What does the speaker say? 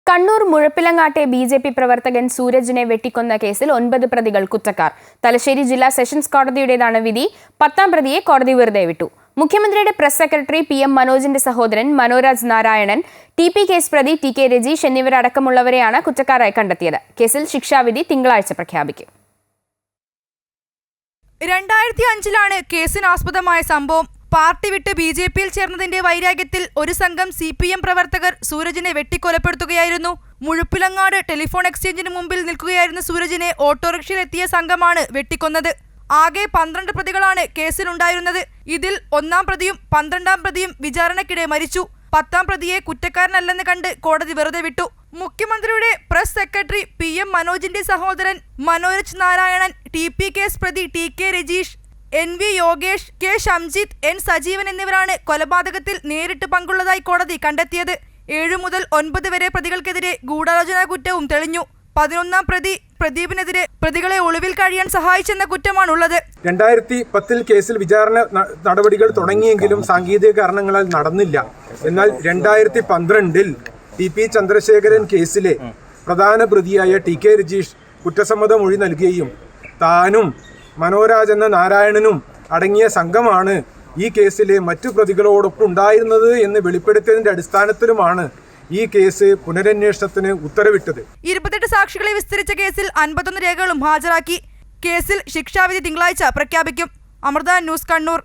Kannur മുഴപ്പിലങ്ങാട്ടെ BJP പ്രവർത്തകൻ സൂരജിനെ വെട്ടിക്കൊന്ന കേസിൽ 9 പ്രതികൾ കുറ്റക്കാർ. തലശ്ശേരി ജില്ലാ സെഷൻസ് കോടതിയുടേതാണ് വിധി. 10ാം പ്രതിയെ കോടതി വെറുതെ വിട്ടു. മുഖ്യമന്ത്രിയുടെ പ്രസ് സെക്രട്ടറി PM മനോജിന്റെ സഹോദരൻ മനോരാജ് നാരായണൻ, TP കേസ് പ്രതി TK രജീഷ് എന്നിവരടക്കമുള്ളവരെയാണ് കുറ്റക്കാരായി കണ്ടെത്തിയത്. കേസിൽ ശിക്ഷാവിധി തിങ്കളാഴ്ച പ്രഖ്യാപിക്കും. 2005-ലാണ് കേസിനാസ്പദമായ സംഭവം. പാർട്ടി വിട്ട് BJPയിൽ ചേർന്നതിന്റെ വൈരാഗ്യത്തിൽ ഒരു സംഘം CPM പ്രവർത്തകർ സൂരജിനെ വെട്ടിക്കൊലപ്പെടുത്തുകയായിരുന്നു. മുഴപ്പിലങ്ങാട് ടെലിഫോൺ എക്സ്ചേഞ്ചിന് മുമ്പിൽ നിൽക്കുകയായിരുന്ന സൂരജിനെ ഓട്ടോറിക്ഷയിലെത്തിയ സംഘമാണ് വെട്ടിക്കൊന്നത്. ആകെ 12 പ്രതികളാണ് കേസിലുണ്ടായിരുന്നത്. ഇതിൽ 1ാം പ്രതിയും 12ാം പ്രതിയും വിചാരണയ്ക്കിടെ മരിച്ചു. 10ാം പ്രതിയെ കുറ്റക്കാരനല്ലെന്ന് കണ്ട് കോടതി വെറുതെ വിട്ടു. മുഖ്യമന്ത്രിയുടെ പ്രസ് സെക്രട്ടറി PM മനോജിന്റെ സഹോദരൻ മനോരാജ് നാരായണൻ, TP കേസ് പ്രതി TK Rajeesh, NV Yogesh, K Shamjith, N Sajeevan എന്നിവരാണ് കൊലപാതകത്തിൽ നേരിട്ട് പങ്കുള്ളതായി കോടതി കണ്ടെത്തിയത്. 7 മുതൽ 9 വരെ പ്രതികൾക്കെതിരെ ഗൂഢാലോചനാ കുറ്റവും തെളിഞ്ഞു. 11ാം പ്രതി പ്രദീപിനെതിരെ പ്രതികളെ ഒളിവിൽ കഴിയാൻ സഹായിച്ചെന്ന കുറ്റമാണുള്ളത്. 2010 കേസിൽ വിചാരണ നടപടികൾ തുടങ്ങിയെങ്കിലും സാങ്കേതിക കാരണങ്ങളാൽ നടന്നില്ല. എന്നാൽ 2012 TP ചന്ദ്രശേഖരൻ കേസിലെ പ്രധാന പ്രതിയായ TK രജീഷ് കുറ്റസമ്മത മൊഴി നൽകുകയും താനും മനോരാജ് എന്ന നാരായണനും അടങ്ങിയ സംഘമാണ് ഈ കേസിലെ മറ്റു പ്രതികളോടൊപ്പം ഉണ്ടായിരുന്നത് എന്ന് വെളിപ്പെടുത്തിയതിന്റെ അടിസ്ഥാനത്തിലുമാണ് ഈ കേസ് പുനരന്വേഷണത്തിന് ഉത്തരവിട്ടത്. 28 സാക്ഷികളെ വിസ്തരിച്ച കേസിൽ 51 രേഖകളും ഹാജരാക്കി. കേസിൽ ശിക്ഷാവിധി തിങ്കളാഴ്ച പ്രഖ്യാപിക്കും. അമൃത ന്യൂസ്, കണ്ണൂർ.